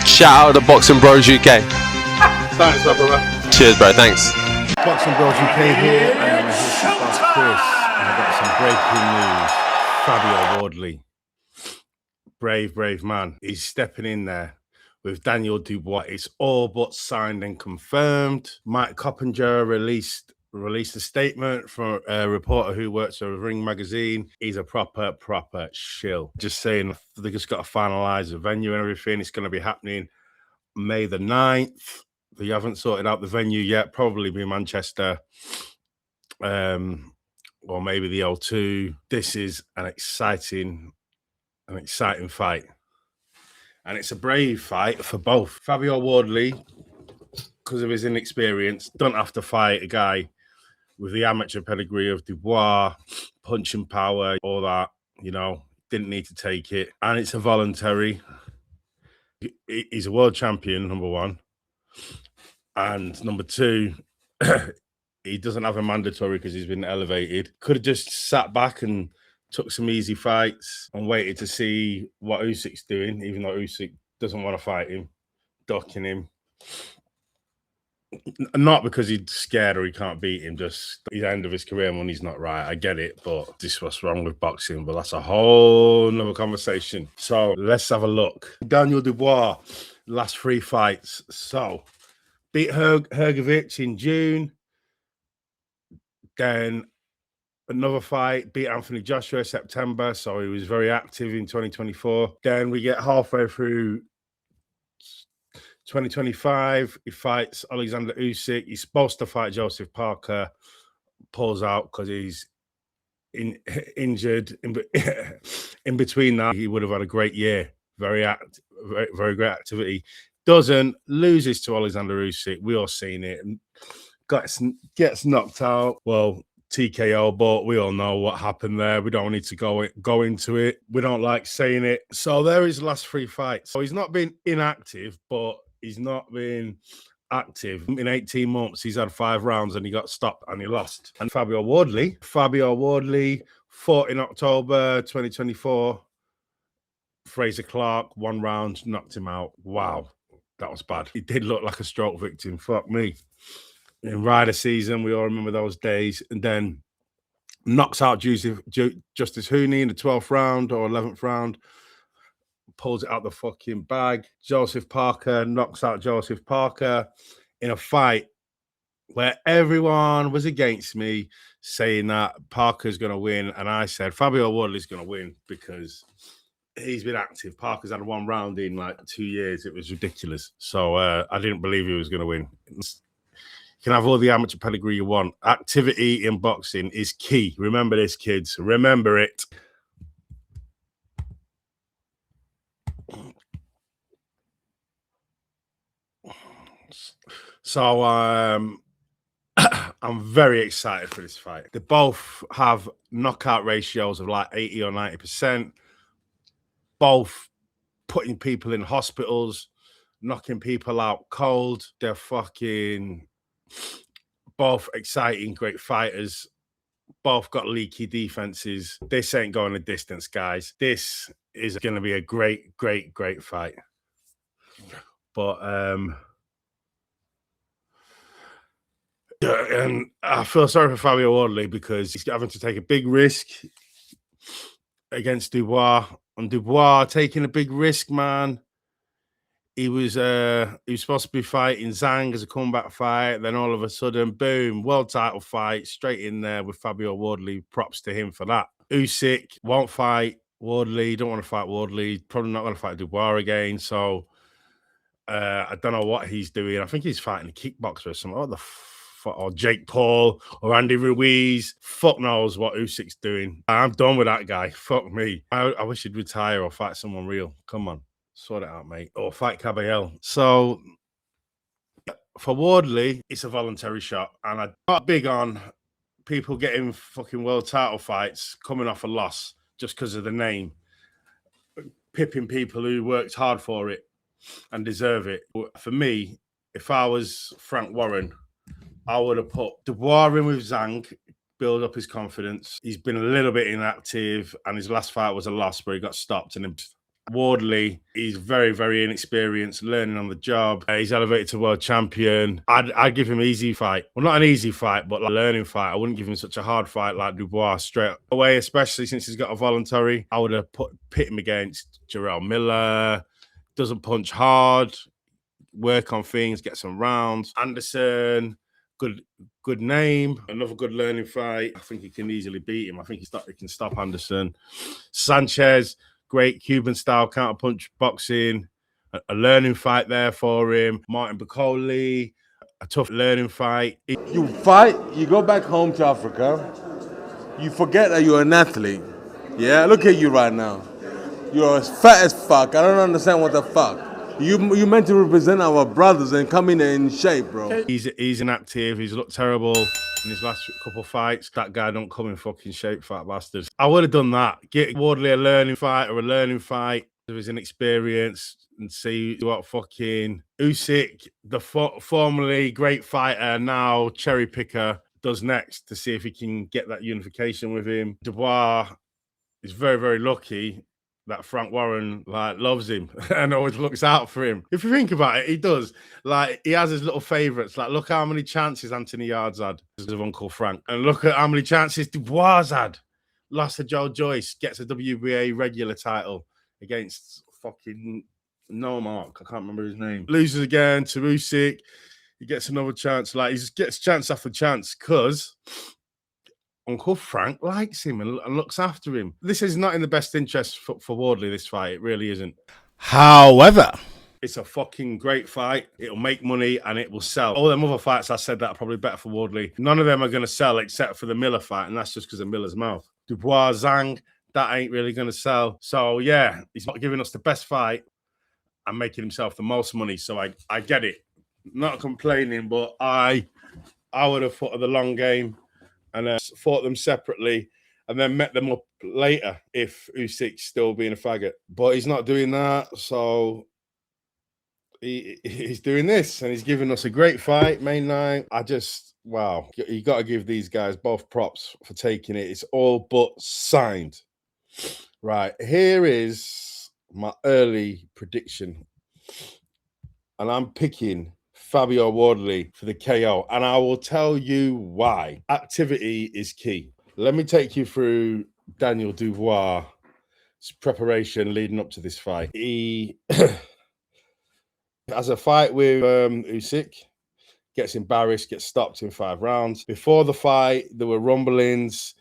Shout out to Boxing Bros UK. Thanks, brother. Cheers, bro. Thanks. Boxing Bros UK here. I am here to boss Chris. And I've got some breaking news. Fabio Wardley. Brave man. He's stepping in there with Daniel Dubois. It's all but signed and confirmed. Mike Coppinger released a statement from a reporter who works at Ring magazine. He's a proper shill. Just saying they just got to finalize the venue and everything. It's going to be happening May the 9th. They haven't sorted out the venue yet. Probably be Manchester, or maybe the O2. This is an exciting fight. And it's a brave fight for both. Fabio Wardley, because of his inexperience, don't have to fight a guy with the amateur pedigree of Dubois, punching power, all that, didn't need to take it. And it's a voluntary. He's a world champion, number one. And number two, he doesn't have a mandatory because he's been elevated. Could have just sat back and took some easy fights and waited to see what Usyk's doing, even though Usyk doesn't want to fight him, ducking him. Not because he's scared or he can't beat him, just the end of his career when he's not right. I get it, but this is what's wrong with boxing, but that's a whole nother conversation. So let's have a look. Daniel Dubois, last 3 fights. So beat Hrgovic in June. Then another fight, beat Anthony Joshua September. So he was very active in 2024. Then we get halfway through 2025, he fights Alexander Usyk. He's supposed to fight Joseph Parker, pulls out because he's injured. In between that, he would have had a great year. Very great activity. Doesn't, loses to Alexander Usyk. We all seen it. And gets knocked out. Well, TKO, but we all know what happened there. We don't need to go into it. We don't like saying it. So there is the last 3 fights. So he's not been inactive, but he's not been active. In 18 months, he's had 5 rounds and he got stopped and he lost. And Fabio Wardley fought in October 2024. Fraser Clark, 1 round, knocked him out. Wow, that was bad. He did look like a stroke victim. Fuck me. In Ryder season, we all remember those days. And then knocks out Justice Hooney in the 12th round or 11th round. Pulls it out the fucking bag. Joseph Parker knocks out Joseph Parker in a fight where everyone was against me, saying that Parker's going to win. And I said, Fabio Wardley's going to win because he's been active. Parker's had 1 round in like 2 years. It was ridiculous. So I didn't believe he was going to win. You can have all the amateur pedigree you want. Activity in boxing is key. Remember this, kids. Remember it. So I'm very excited for this fight. They both have knockout ratios of like 80 or 90%. Both putting people in hospitals, knocking people out cold. They're fucking both exciting, great fighters. Both got leaky defenses. This ain't going the distance, guys. This is going to be a great fight. But and I feel sorry for Fabio Wardley because he's having to take a big risk against Dubois. And Dubois taking a big risk, man. He was supposed to be fighting Zhang as a comeback fight. Then all of a sudden, boom, world title fight straight in there with Fabio Wardley. Props to him for that. Usyk won't fight Wardley. Don't want to fight Wardley. Probably not going to fight Dubois again. So I don't know what he's doing. I think he's fighting a kickboxer or something. What the or Jake Paul or Andy Ruiz. Fuck knows what Usyk's doing. I'm done with that guy. Fuck me. I wish he'd retire or fight someone real. Come on. Sort it out, mate. Or fight Caballero. So for Wardley, it's a voluntary shot. And I'm not big on people getting fucking world title fights coming off a loss just because of the name. Pipping people who worked hard for it and deserve it. For me, if I was Frank Warren, I would have put Dubois in with Zhang, build up his confidence. He's been a little bit inactive, and his last fight was a loss where he got stopped. And Wardley, he's very, very inexperienced, learning on the job. He's elevated to world champion. I'd give him an easy fight. Well, not an easy fight, but like a learning fight. I wouldn't give him such a hard fight like Dubois straight away, especially since he's got a voluntary. I would have pit him against Jarrell Miller. Doesn't punch hard. Work on things, get some rounds. Anderson, good name. Another good learning fight. I think he can easily beat him. I think he can stop Anderson. Sanchez, great Cuban style counterpunch boxing. A learning fight there for him. Martin Bacoli, a tough learning fight. You fight, you go back home to Africa, you forget that you're an athlete. Yeah, look at you right now. You're as fat as fuck. I don't understand what the fuck. You meant to represent our brothers and come in shape, bro. He's inactive. He's looked terrible in his last couple of fights. That guy don't come in fucking shape, fat bastards. I would have done that. Get Wardley a learning fight or a learning fight of his inexperience and see what fucking Usyk, the formerly great fighter, now cherry picker, does next to see if he can get that unification with him. Dubois is very, very lucky that Frank Warren loves him and always looks out for him. If you think about it, he does. Like, he has his little favourites. Like, look how many chances Anthony Yarde's had of Uncle Frank. And look at how many chances Dubois had. Lost to Joe Joyce, gets a WBA regular title against fucking no mark. I can't remember his name. Loses again to Usyk. He gets another chance. Like, he just gets chance after chance because Uncle Frank likes him and looks after him. This is not in the best interest for Wardley, this fight. It really isn't. However, it's a fucking great fight. It'll make money and it will sell. All them other fights I said that are probably better for Wardley. None of them are going to sell except for the Miller fight, and that's just because of Miller's mouth. Dubois, Zhang, that ain't really going to sell. So, yeah, he's not giving us the best fight and making himself the most money. So I get it. Not complaining, but I would have fought the long game and fought them separately and then met them up later if Usyk's still being a faggot. But he's not doing that, so he's doing this, and he's giving us a great fight, main night. Wow. You got to give these guys both props for taking it. It's all but signed. Right, here is my early prediction. And I'm picking Fabio Wardley for the KO, and I will tell you why. Activity is key. Let me take you through Daniel Dubois' preparation leading up to this fight. He has a fight with Usyk, gets embarrassed, gets stopped in 5 rounds. Before the fight, there were rumblings,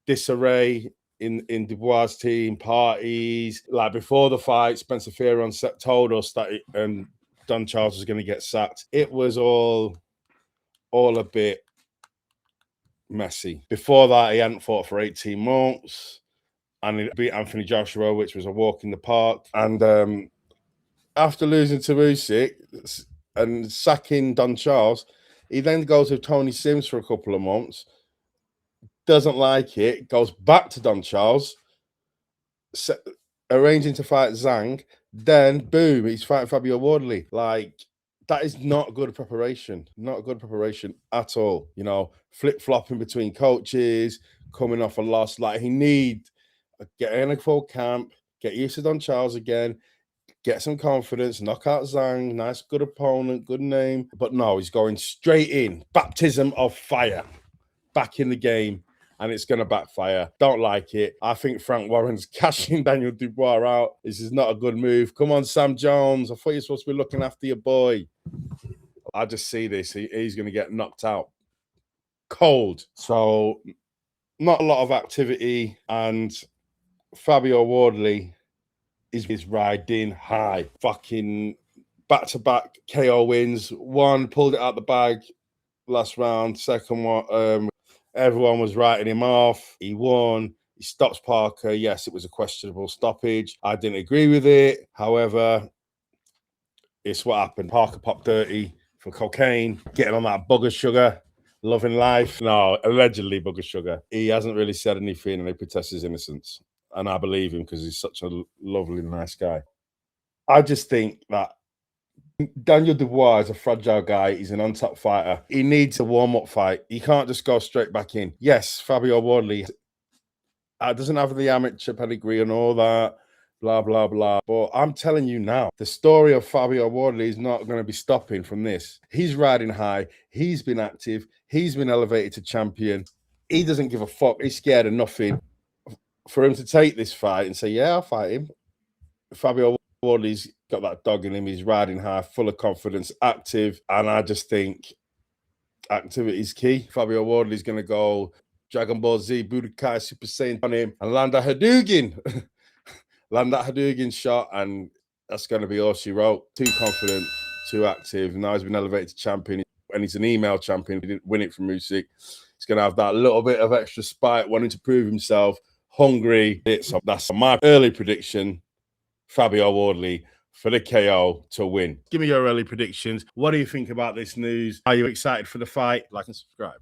disarray in Dubois' team, parties. Like, before the fight, Spencer Fearon told us that Don Charles was going to get sacked. It was all a bit messy. Before that, he hadn't fought for 18 months, and he beat Anthony Joshua, which was a walk in the park. And after losing to Usyk and sacking Don Charles, he then goes with Tony Sims for a couple of months, doesn't like it, goes back to Don Charles, arranging to fight Zhang. Then, boom, he's fighting Fabio Wardley. Like, that is not good preparation. Not good preparation at all. You know, flip-flopping between coaches, coming off a loss. Like, he need get in a full camp, get used to Don Charles again, get some confidence, knock out Zhang, nice, good opponent, good name. But no, he's going straight in. Baptism of fire. Back in the game. And it's going to backfire. Don't like it. I think Frank Warren's cashing Daniel Dubois out. This is not a good move. Come on, Sam Jones. I thought you were supposed to be looking after your boy. I just see this. He's going to get knocked out cold. So, not a lot of activity. And Fabio Wardley is riding high. Fucking back-to-back KO wins. One, pulled it out the bag last round. Second one, everyone was writing him off. He won. He stops Parker. Yes, it was a questionable stoppage. I didn't agree with it. However, it's what happened. Parker popped dirty for cocaine, getting on that bugger sugar, loving life. No, allegedly bugger sugar. He hasn't really said anything, and he protests his innocence. And I believe him because he's such a lovely, nice guy. I just think that Daniel Dubois is a fragile guy. He's an on-top fighter. He needs a warm-up fight. He can't just go straight back in. Yes, Fabio Wardley doesn't have the amateur pedigree and all that, blah, blah, blah. But I'm telling you now, the story of Fabio Wardley is not going to be stopping from this. He's riding high. He's been active. He's been elevated to champion. He doesn't give a fuck. He's scared of nothing. For him to take this fight and say, yeah, I'll fight him. Fabio Wardley's got that dog in him. He's riding high, full of confidence, active. And I just think activity is key. Fabio Wardley's going to go Dragon Ball Z, Budokai, Super Saiyan on him and land a Hadouken. Land that Hadouken shot, and that's going to be all she wrote. Too confident, too active. Now he's been elevated to champion, and he's an email champion. He didn't win it from Usyk. He's going to have that little bit of extra spite, wanting to prove himself, hungry. So that's my early prediction. Fabio Wardley for the KO to win. Give me your early predictions. What do you think about this news? Are you excited for the fight? Like and subscribe.